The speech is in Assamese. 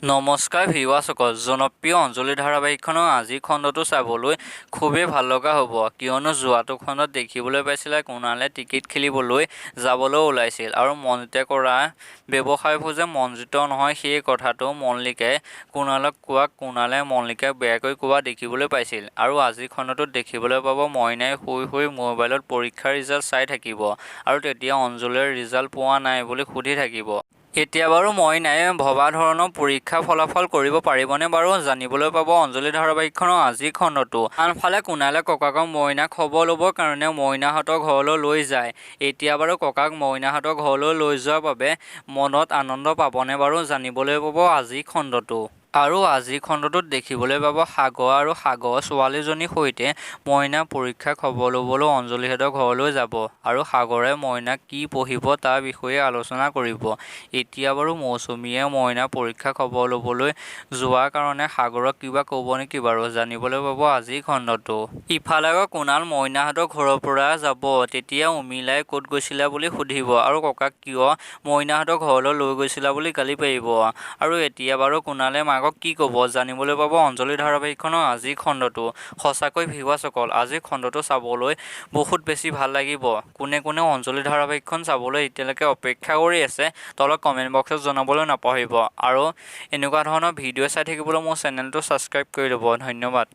নমস্কাৰ ভিউৱাৰসকল, জনপ্ৰিয় অঞ্জলি ধাৰাবাহিকখনৰ আজিৰ খণ্ডটো চাবলৈ খুবেই ভাল লগা হ'ব, কিয়নো যোৱাটো খণ্ডত দেখিবলৈ পাইছিলে কুণালে টিকেট খেলিবলৈ যাবলৈ ওলাইছিল আৰু মনজিতে কৰা ব্যৱসায়বোৰ যে মনজিত নহয় সেই কথাটো মল্লিকে কুণালক কোৱাক কুণালে মল্লিকাক বেয়াকৈ কোৱা দেখিবলৈ পাইছিল। আৰু আজিৰ খণ্ডটোত দেখিবলৈ পাব মইনাই শুই শুই মোবাইলত পৰীক্ষাৰ ৰিজাল্ট চাই থাকিব আৰু তেতিয়া অঞ্জলিৰ ৰিজাল্ট পোৱা নাই বুলি সুধি থাকিব। এতিয়া বাৰু মইনাই ভবা ধৰণৰ পৰীক্ষা ফলাফল কৰিব পাৰিবনে বাৰু জানিবলৈ পাব অঞ্জলি ধাৰাবাহিকখনৰ আজিৰ খণ্ডটো। আনফালে কুণালে ককাকক মইনাক খবৰ ল'বৰ কাৰণে মইনাহঁতৰ ঘৰলৈ লৈ যায়। এতিয়া বাৰু ককাক মইনাহঁতৰ ঘৰলৈ লৈ যোৱাৰ বাবে মনত আনন্দ পাবনে বাৰু জানিবলৈ পাব আজিৰ খণ্ডটো। আৰু আজিৰ খণ্ডটোত দেখিবলৈ পাব সাগৰ আৰু সাগৰ ছোৱালীজনীৰ সৈতে মইনা পৰীক্ষা খবৰ ল'বলৈ অঞ্জলিহঁতৰ ঘৰলৈ যাব আৰু সাগৰে মইনাক কি পঢ়িব তাৰ বিষয়ে আলোচনা কৰিব। এতিয়া বাৰু মৌচুমীয়ে মইনা পৰীক্ষা খবৰ ল'বলৈ যোৱাৰ কাৰণে সাগৰক কিবা ক'ব নেকি বাৰু জানিবলৈ পাব আজিৰ খণ্ডটো। ইফালে আকৌ কুণাল মইনাহঁতৰ ঘৰৰ পৰা যাব, তেতিয়া উৰ্মিলাই ক'ত গৈছিলা বুলি সুধিব আৰু ককাক কিয় মইনাহঁতৰ ঘৰলৈ লৈ গৈছিলা বুলি গালি পাৰিব। আৰু এতিয়া বাৰু কুণালে মাকক কি ক'ব জানিবলৈ পাব অঞ্জলি ধাৰাবাহিকখনৰ আজিৰ খণ্ডটো। সঁচাকৈ ভিউৱাৰসকল, আজিৰ খণ্ডটো চাবলৈ বহুত বেছি ভাল লাগিব। কোনে কোনে অঞ্জলি ধাৰাবাহিকখন চাবলৈ এতিয়ালৈকে অপেক্ষা কৰি আছে তলত কমেণ্ট বক্সত জনাবলৈ নাপাহৰিব। আৰু এনেকুৱা ধৰণৰ ভিডিঅ' চাই থাকিবলৈ মোৰ চেনেলটো ছাবস্ক্ৰাইব কৰি ল'ব। ধন্যবাদ।